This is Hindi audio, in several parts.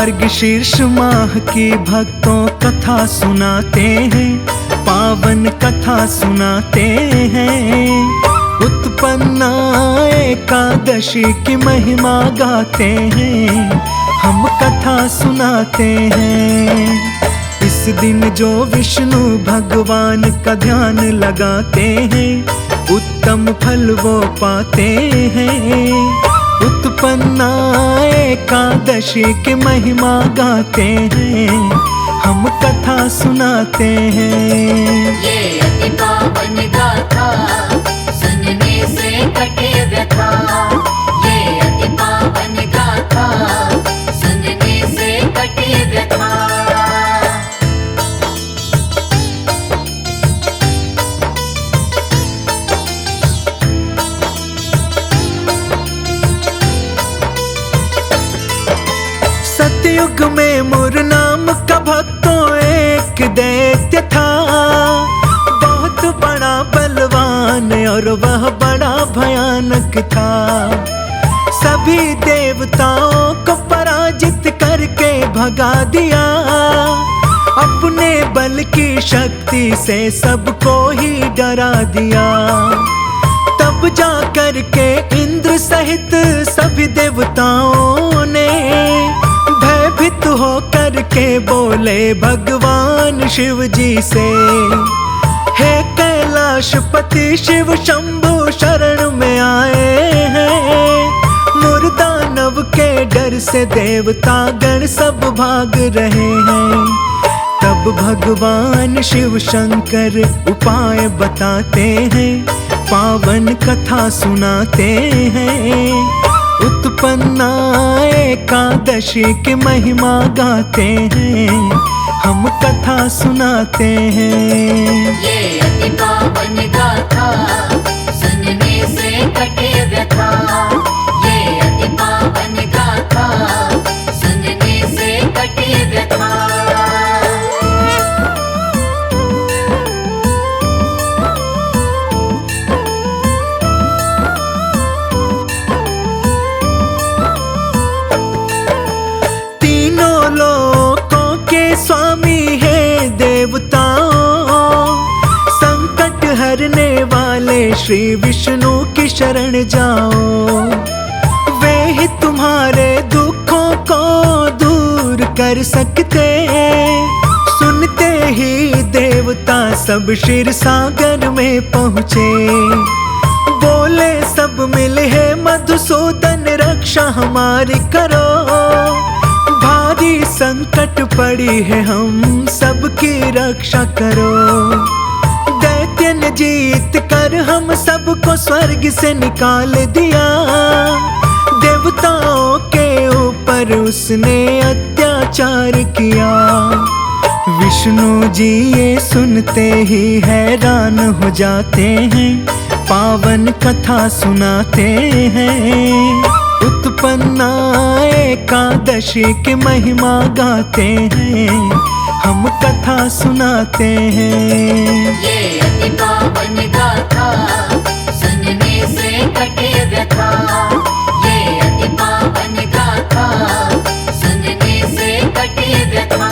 मार्गशीर्ष माह की भक्तों कथा सुनाते हैं, पावन कथा सुनाते हैं। उत्पन्ना एकादशी की महिमा गाते हैं, हम कथा सुनाते हैं। इस दिन जो विष्णु भगवान का ध्यान लगाते हैं, उत्तम फल वो पाते हैं। उत्पन्ना एकादशी की महिमा गाते हैं, हम कथा सुनाते हैं। ये अति पावन गाथा सुनने से कटे व्यथा। ये अति पावन गाथा सुनने से कटे व्यथा। सतयुग में मुर नाम का भक्तों एक दैत्य था, बहुत बड़ा बलवान और वह बड़ा भयानक था। सभी देवताओं को पराजित करके भगा दिया, अपने बल की शक्ति से सबको ही डरा दिया। तब जा कर के इंद्र सहित सभी देवताओं ने भयभीत हो करके बोले भगवान शिव जी से, हे कैलाशपति शिव शंभु शरण में आए हैं। मुर्दानव के डर से देवता गण सब भाग रहे हैं। तब भगवान शिव शंकर उपाय बताते हैं, पावन कथा सुनाते हैं। उत्पन्ना एकादशी की महिमा गाते हैं, हम कथा सुनाते हैं। ये अति पावन गाथा सुनने से कटे व्यथा। ये अति पावन गाथा सुनने से कटे व्यथा। स्वामी है देवताओं, संकट हरने वाले श्री विष्णु की शरण जाओ। वे ही तुम्हारे दुखों को दूर कर सकते। सुनते ही देवता सब क्षीर सागर में पहुँचे, बोले सब मिले है मधुसूदन रक्षा हमारी करो। भारी संकट पड़ी है हम सबकी रक्षा करो। दैत्य ने जीत कर हम सबको स्वर्ग से निकाल दिया, देवताओं के ऊपर उसने अत्याचार किया। विष्णु जी ये सुनते ही हैरान हो जाते हैं, पावन कथा सुनाते हैं। उत्पन्ना एकादशी की महिमा गाते हैं, हम कथा सुनाते हैं। ये अति पावन गाथा सुनने से कटे व्यथा। ये अति पावन गाथा सुनने से कटे व्यथा।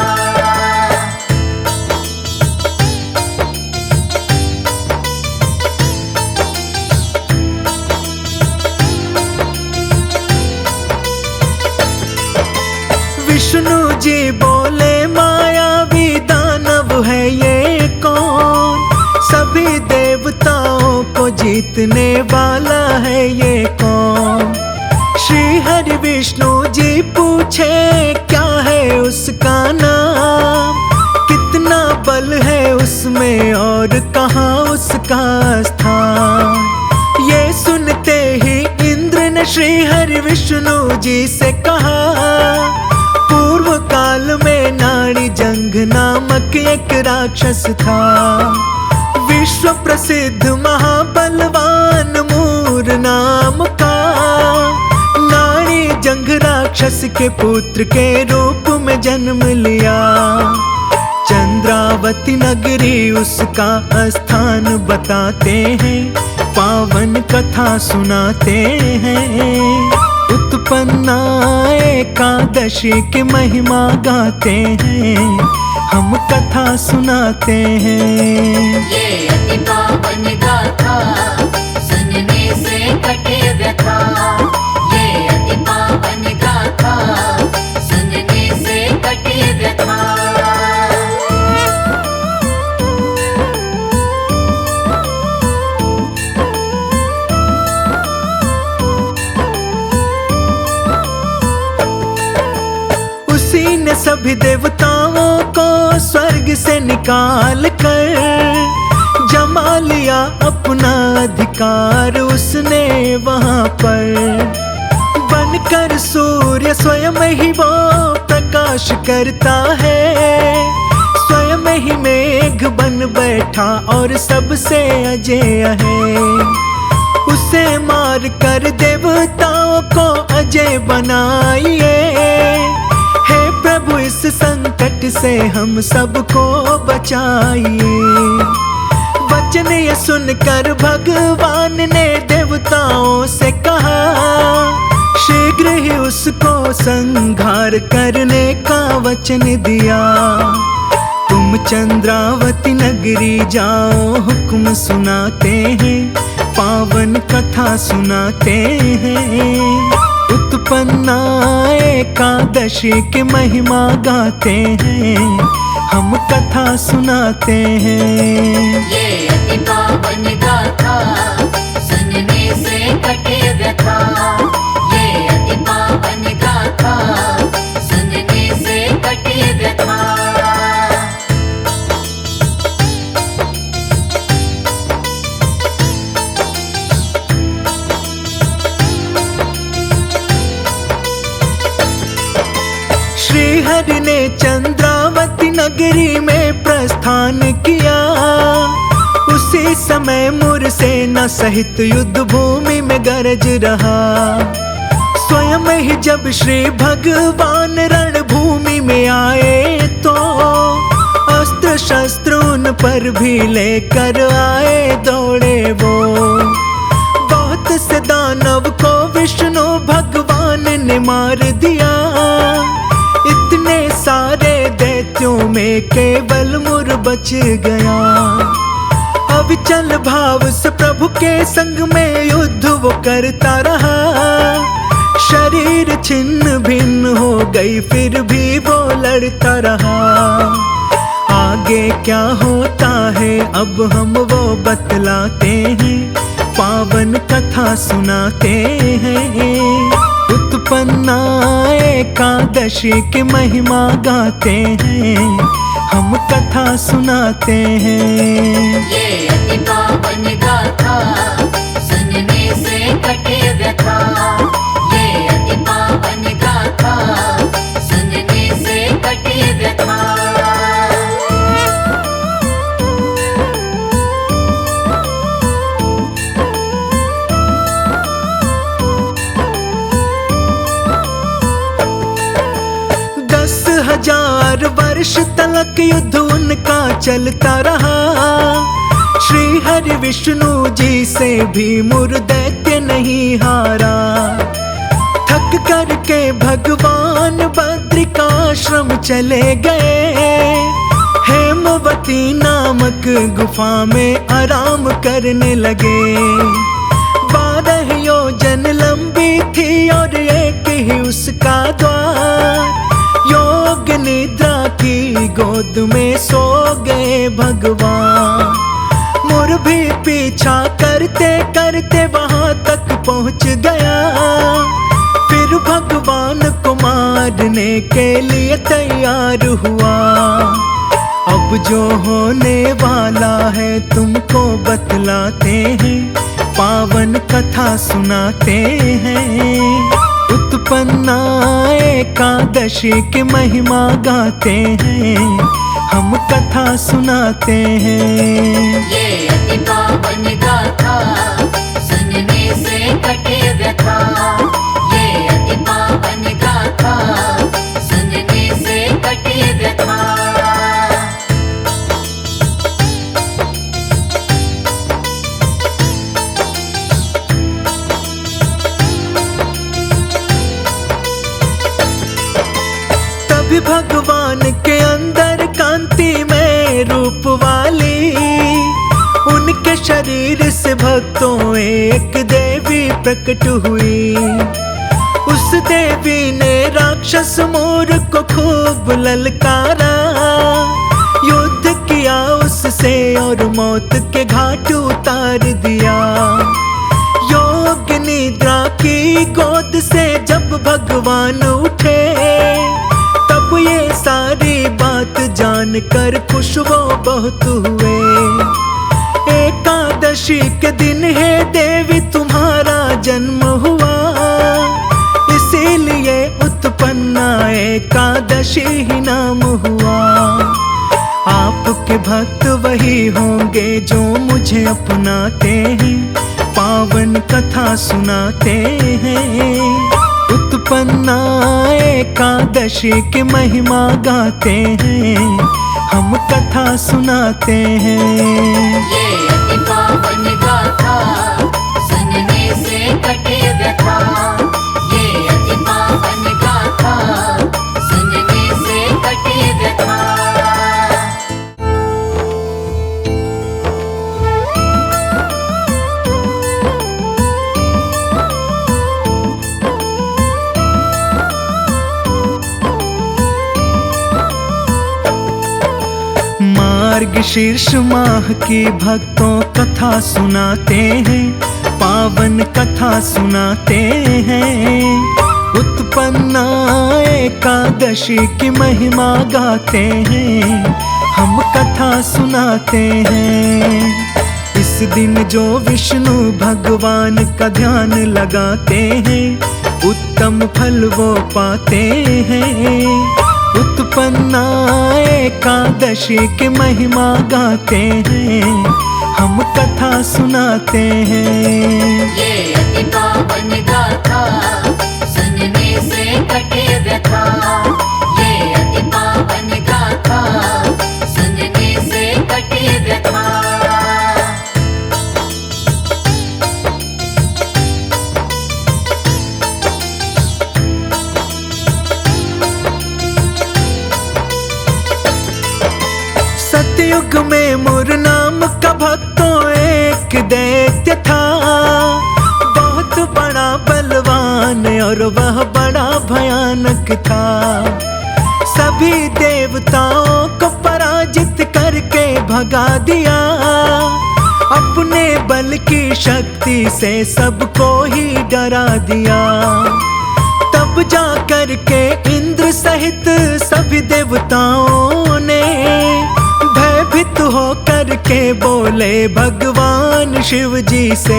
विष्णु जी बोले मायावी दानव है ये कौन, सभी देवताओं को जीतने वाला है ये कौन। श्री हरि विष्णु जी पूछे क्या है उसका नाम, कितना बल है उसमें और कहाँ उसका स्थान। ये सुनते ही इंद्र ने श्री हरि विष्णु जी से कहा, पूर्व काल में नाड़ी जंग नामक एक राक्षस था। विश्व प्रसिद्ध महाबलवान मूर नाम का। नाड़ी जंग राक्षस के पुत्र के रूप में जन्म लिया। चंद्रावती नगरी उसका स्थान बताते हैं, पावन कथा सुनाते हैं। उत्पन्ना एकादशी की महिमा गाते हैं, हम कथा सुनाते हैं। ये अति पावन गाथा सुनने से कटे व्यथा। ये अति पावन गाथा सुनने से कटे व्यथा। उसी ने सभी देवताओं को स्वर्ग से निकाल कर जमा लिया अपना अधिकार उसने वहां पर। बनकर सूर्य स्वयं ही वो प्रकाश करता है, स्वयं ही मेघ बन बैठा और सबसे अजेय है। उसे मार कर देवताओं को अजय बनाइए, हे प्रभु इस संकट से हम सबको बचाइए। वचन ये सुनकर भगवान ने देवताओं से कहा, शीघ्र ही उसको संहार करने का वचन दिया। तुम चंद्रावती नगरी जाओ, हुक्म सुनाते हैं, पावन कथा सुनाते हैं। उत्पन्ना एकादशी की महिमा गाते हैं, हम कथा सुनाते हैं। ये अति पावन गाथा सुनने से कटे व्यथा। ये अति पावन गाथा सुनने से कटे व्यथा। श्री हरि ने चंद्रावती नगरी में प्रस्थान किया। उसी समय मुरसेना सहित युद्ध भूमि में गरज रहा। स्वयं ही जब श्री भगवान रणभूमि में आए तो अस्त्र शस्त्र उन पर भी लेकर आए दौड़े वो। बहुत से दानव को विष्णु भगवान ने मार दिया। इतने सारे दैत्यों में केवल मुर बच गया। अविचल भाव से प्रभु के संग में युद्ध वो करता रहा। शरीर छिन्न भिन्न हो गई फिर भी वो लड़ता रहा। आगे क्या होता है अब हम वो बतलाते हैं, पावन कथा सुनाते हैं। उत्पन्ना एकादशी की महिमा गाते हैं, हम कथा सुनाते हैं। ये अति पावन गाथा सुनने से कटे व्यथा। ये अति पावन गाथा सुनने से कटे व्यथा। हजार वर्ष तलक युद्ध उनका चलता रहा। श्री हरि विष्णु जी से भी मुर दैत्य नहीं हारा। थक कर के भगवान बद्रिकाश्रम चले गए। हेमवती नामक गुफा में आराम करने लगे। 12 योजन लंबी थी और एक ही उसका द्वार। योग निद्रा की गोद में सो गए भगवान। मुर भी पीछा करते करते वहां तक पहुंच गया। फिर भगवान को मारने के लिए तैयार हुआ। अब जो होने वाला है तुमको बतलाते हैं, पावन कथा सुनाते हैं। उत्पन्ना एकादशी की महिमा गाते हैं, हम कथा सुनाते हैं। ये अति पावन गाथा सुनने से कटे व्यथा। ये अति पावन गाथा सुनने से कटे व्यथा। भी भगवान के अंदर कांति में रूप वाली, उनके शरीर से भक्तों एक देवी प्रकट हुई। उस देवी ने राक्षस मोर को खूब ललकारा, युद्ध किया उससे और मौत के घाट उतार दिया। योग निद्रा की गोद से जब भगवान उठे, तब ये सारी बात जानकर खुश वो बहुत हुए। एकादशी के दिन है देवी तुम्हारा जन्म हुआ, इसीलिए उत्पन्ना एकादशी ही नाम हुआ। आपके भक्त वही होंगे जो मुझे अपनाते हैं, पावन कथा सुनाते हैं। उत्पन्ना एकादशी की महिमा गाते हैं, हम कथा सुनाते हैं। ये अति पावन गाथा सुनने से कटे व्यथा। ये अति पावन गाथा सुनने से कटे व्यथा। मार्गशीर्ष माह की भक्तों कथा सुनाते हैं, पावन कथा सुनाते हैं। उत्पन्ना एकादशी की महिमा गाते हैं, हम कथा सुनाते हैं। इस दिन जो विष्णु भगवान का ध्यान लगाते हैं, उत्तम फल वो पाते हैं। उत्पन्ना एकादशी की महिमा गाते हैं, हम कथा सुनाते हैं। ये अति पावन गाथा सुनने से कटे व्यथा। ये अति पावन गाथा सुनने से कटे व्यथा। सतयुग में मुर नाम का भक्तों एक दैत्य था, बहुत बड़ा बलवान और वह बड़ा भयानक था। सभी देवताओं को पराजित करके भगा दिया, अपने बल की शक्ति से सबको ही डरा दिया। तब जा कर के इंद्र सहित सभी देवताओं ने भयभीत हो करके बोले भगवान शिव जी से,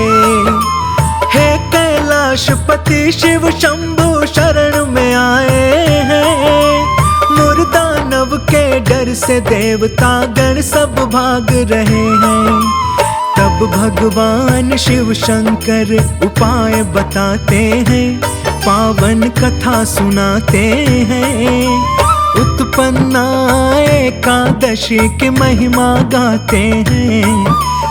हे कैलाशपति शिव शंभु शरण में आए हैं। मुर्दानव के डर से देवता गण सब भाग रहे हैं। तब भगवान शिव शंकर उपाय बताते हैं, पावन कथा सुनाते हैं। उत्पन्ना एकादशी की महिमा गाते हैं,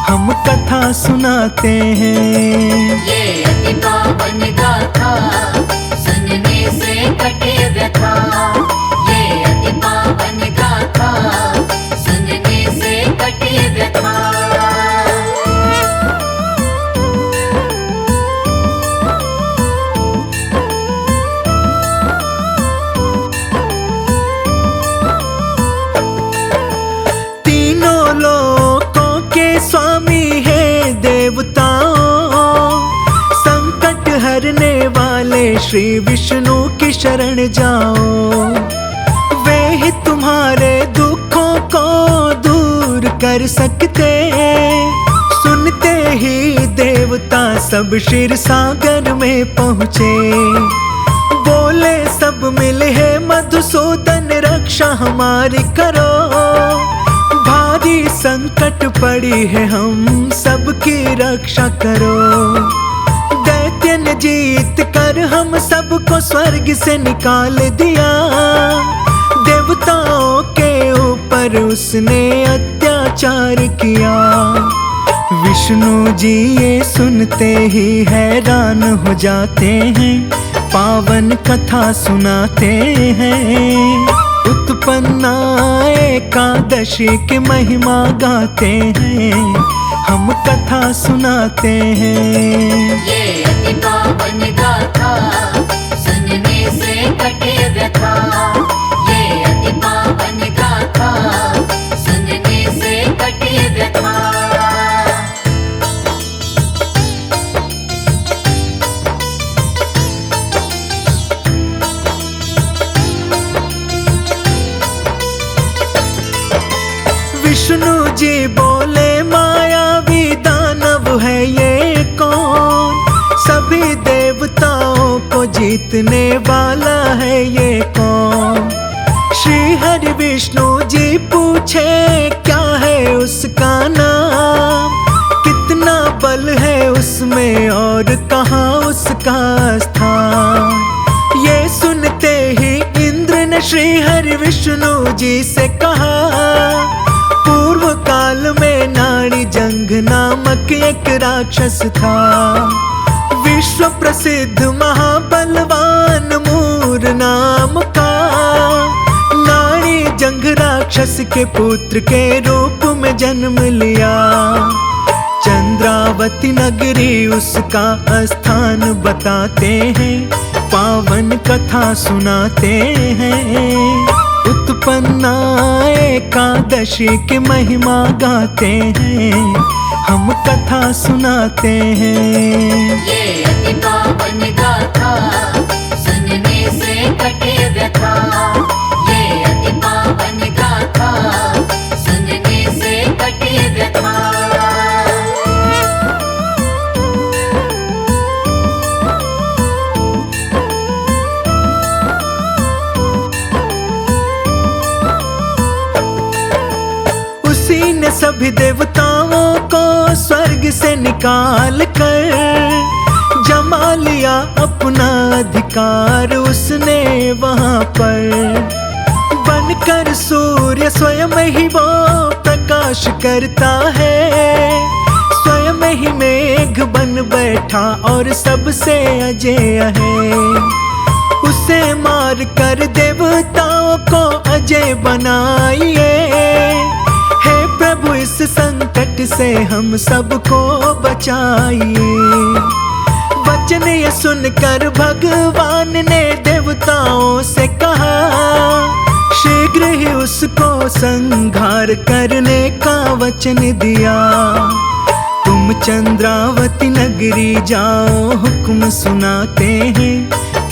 हम कथा सुनाते हैं। ये अति पावन गाथा सुनने से कटे व्यथा। ये अति पावन गाथा सुनने से कटे व्यथा। स्वामी है देवताओं, संकट हरने वाले श्री विष्णु की शरण जाओ। वे ही तुम्हारे दुखों को दूर कर सकते। सुनते ही देवता सब क्षीर सागर में पहुँचे, बोले सब मिले है मधुसूदन रक्षा हमारी करो। भारी संकट पड़ी है हम सबकी रक्षा करो। दैत्य ने जीत कर हम सबको स्वर्ग से निकाल दिया। देवताओं के ऊपर उसने अत्याचार किया। विष्णु जी ये सुनते ही हैरान हो जाते हैं, पावन कथा सुनाते हैं। उत्पन्ना एकादशी की महिमा गाते हैं, हम कथा सुनाते हैं। ये अति पावन गाथा सुनने से कटे व्यथा। ये अति पावन गाथा सुनने से कटे व्यथा। विष्णु जी बोले मायावी दानव है ये कौन, सभी देवताओं को जीतने वाला है ये कौन। श्री हरि विष्णु जी पूछे क्या है उसका नाम, कितना बल है उसमें और कहाँ उसका स्थान। ये सुनते ही इंद्र ने श्री हरि विष्णु जी से कहा, पूर्व काल में नाड़ी जंग नामक एक राक्षस था, विश्व प्रसिद्ध महाबलवान मूर नाम का। नाड़ी जंग राक्षस के पुत्र के रूप में जन्म लिया, चंद्रावती नगरी उसका स्थान बताते हैं, पावन कथा सुनाते हैं। उत्पन्ना एकादशी की महिमा गाते हैं, हम कथा सुनाते हैं। ये अति पावन गाथा सुनने से कटे व्यथा। ये अति पावन गाथा सुनने से कटे व्यथा। उसी ने सभी देवताओं को स्वर्ग से निकाल कर जमा लिया अपना अधिकार उसने वहां पर। बनकर सूर्य स्वयं ही वो प्रकाश करता है, स्वयं ही मेघ बन बैठा और सबसे अजेय है। उसे मार कर देवताओं को अजय बनाइए, हे प्रभु इस संकट से हम सबको बचाइए। वचन ये सुनकर भगवान ने देवताओं से कहा, शीघ्र ही उसको संहार करने का वचन दिया। तुम चंद्रावती नगरी जाओ, हुक्म सुनाते हैं,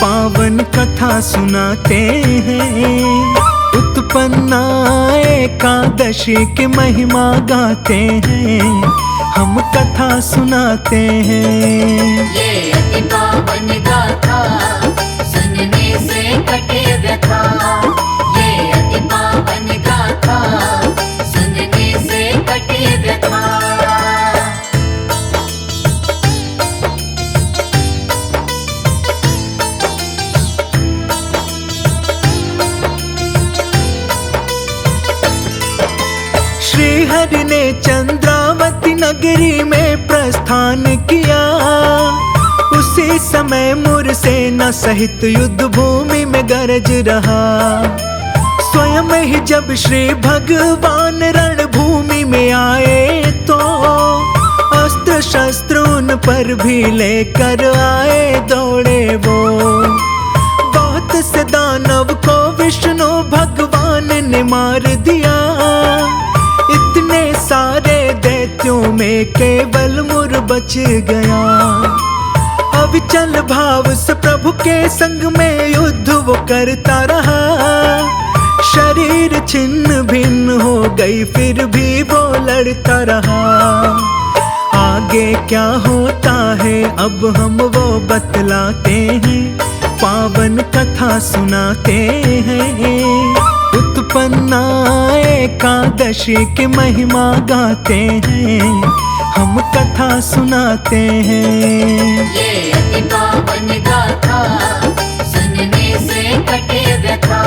पावन कथा सुनाते हैं। उत्पन्ना एकादशी की महिमा गाते हैं, हम कथा सुनाते हैं। ये अति पावन गाथा सुनने से कटे व्यथा। ये अति पावन गाथा सुनने से कटे व्यथा। श्री हरि ने चंद्रावती नगरी में प्रस्थान किया, उसी समय मुर सेना सहित युद्ध भूमि में गरज रहा। स्वयं ही जब श्री भगवान रणभूमि में आए तो अस्त्र शस्त्र उन पर भी लेकर आए दौड़े वो। बहुत से दानव को विष्णु भगवान ने मार दिया, इतने सारे दैत्यों में केवल मुर बच गया। अविचल भाव से प्रभु के संग में युद्ध वो करता रहा, शरीर छिन्न भिन्न हो गई फिर भी वो लड़ता रहा। आगे क्या होता है अब हम वो बतलाते हैं, पावन कथा सुनाते हैं। उत्पन्ना एकादशी की महिमा गाते हैं, हम कथा सुनाते हैं। ये अति पावन गाथा सुनने से कटे व्यथा।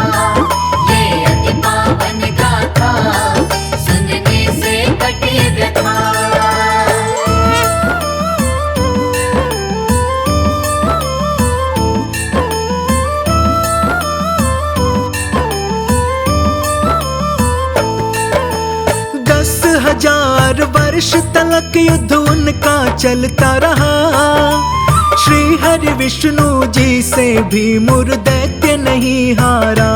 ये अति पावन गाथा सुनने से कटे व्यथा। वर्ष तलक युद्ध उनका चलता रहा। श्री हरि विष्णु जी से भी मुर दैत्य नहीं हारा।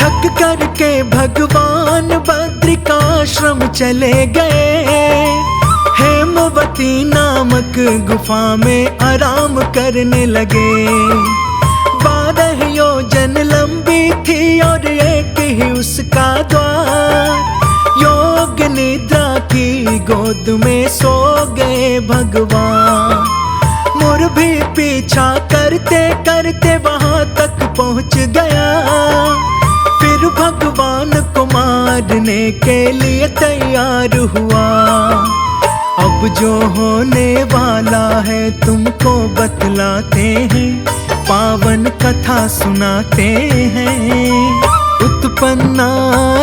थक करके भगवान बद्रिकाश्रम चले गए। हेमवती नामक गुफा में आराम करने लगे। 12 योजन लंबी थी और एक ही उसका द्वार। योग निद्रा की गोद में सो गए भगवान। मुर भी पीछा करते करते वहां तक पहुंच गया। फिर भगवान को मारने के लिए तैयार हुआ। अब जो होने वाला है तुमको बतलाते हैं, पावन कथा सुनाते हैं। उत्पन्ना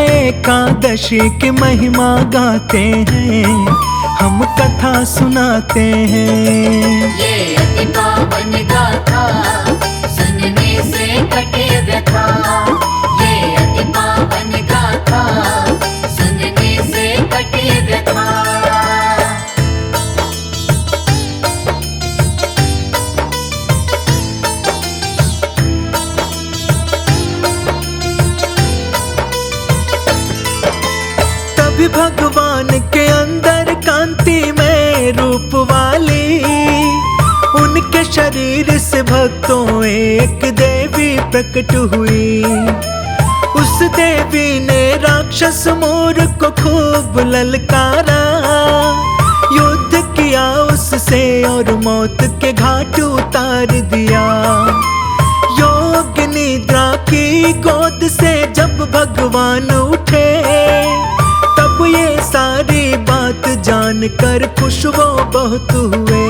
एकादशी की महिमा गाते हैं, हम कथा सुनाते हैं। ये अति पावन गाथा सुनने से कटे व्यथा। ये अति पावन गाथा सुनने से कटे व्यथा। तभी भगवान के अंदर कांति में रूप वाली, उनके शरीर से भक्तों एक देवी प्रकट हुई। उस देवी ने राक्षस मोर को खूब ललकारा। युद्ध किया उससे और मौत के घाट उतार दिया। योग निद्रा की गोद से जब भगवान उठे, तब ये सारी बात जानकर खुश वो बहुत हुए।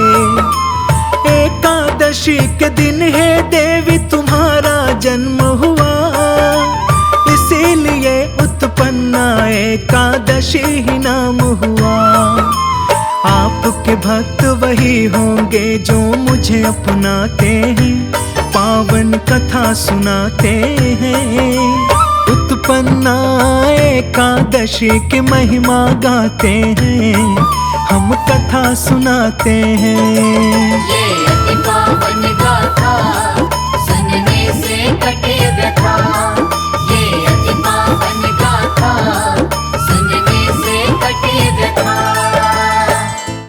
एकादशी के दिन है देवी तुम्हारा जन्म हुआ, इसीलिए उत्पन्ना एकादशी ही नाम हुआ। आपके भक्त वही होंगे जो मुझे अपनाते हैं, पावन कथा सुनाते हैं। उत्पन्ना एकादशी की महिमा गाते हैं, हम कथा सुनाते हैं। ये अति पावन गाथा सुनने से कटे व्यथा।